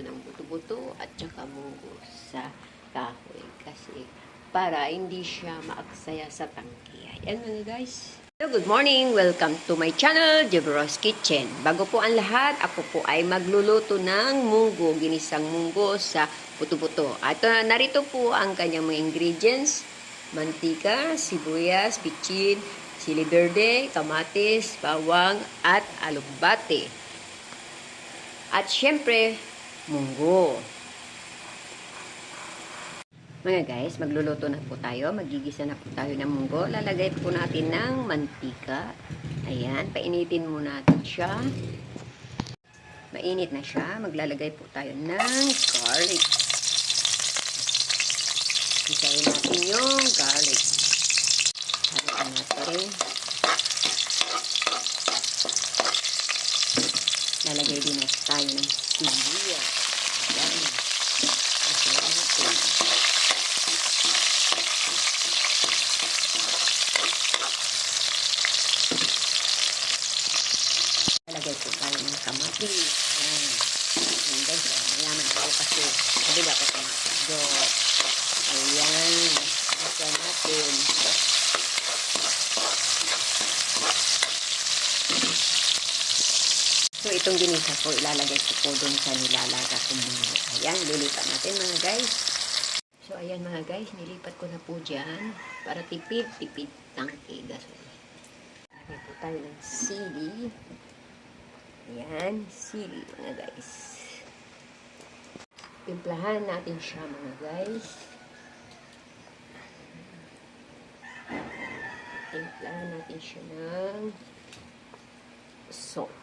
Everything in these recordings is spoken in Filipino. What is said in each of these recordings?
ng buto-buto at saka munggo sa kahoy. Kasi para hindi siya maaksaya sa tangke. Ayan mga guys. Hello, good morning! Welcome to my channel, Deborah's Kitchen. Bago po ang lahat, ako po ay magluluto ng munggo, ginisang munggo sa buto-buto. At narito po ang kanyang mga ingredients. Mantika, sibuyas, bitchin, sili verde, kamatis, bawang, at alugbate. At syempre, munggo. Mga guys, magluluto na po tayo. Magigisa na po tayo ng munggo. Lalagay po natin ng mantika. Ayan, painitin muna natin siya. Mainit na siya. Maglalagay po tayo ng garlic. Isayin natin yung garlic. Haluan natin. Lalagay din natin tayo ng sibuyas. Ayan. Isayin natin. Lalagay po tayo ng kamatis. Ayan. Ayan guys, mayaman po kasi sabi ba ito kamatis. Ayan. Isa natin. So, itong ginisa ko, ilalagay ko po dun sa nilalaga kong munggo. Ayan, lilipat natin mga guys. So, ayan mga guys, nilipat ko na po dyan para tipid tangke gasol. Lagay po tayo ng sili. Ayan, sili mga guys. Timplahan natin siya mga guys. Timplahan natin siya ng salt.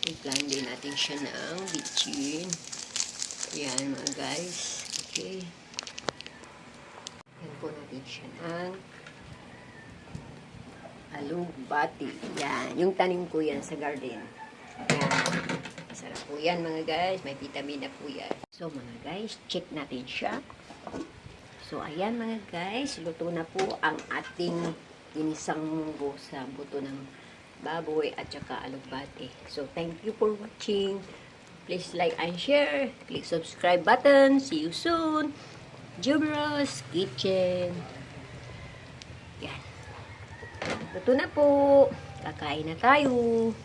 Timplahan din natin siya ng bitchin. Ayan mga guys. Okay. Yan po natin siya ng alugbati. Yan. Yung tanim ko yan sa garden. Yan. Masarap po yan mga guys. May vitamin na po yan. So mga guys, check natin siya. So ayan mga guys, luto na po ang ating ginisang munggo sa buto ng baboy at saka alugbati. So thank you for watching. Please like and share. Click subscribe button. See you soon. Deborah's Kitchen. Yan. Luto na po. Kakain na tayo.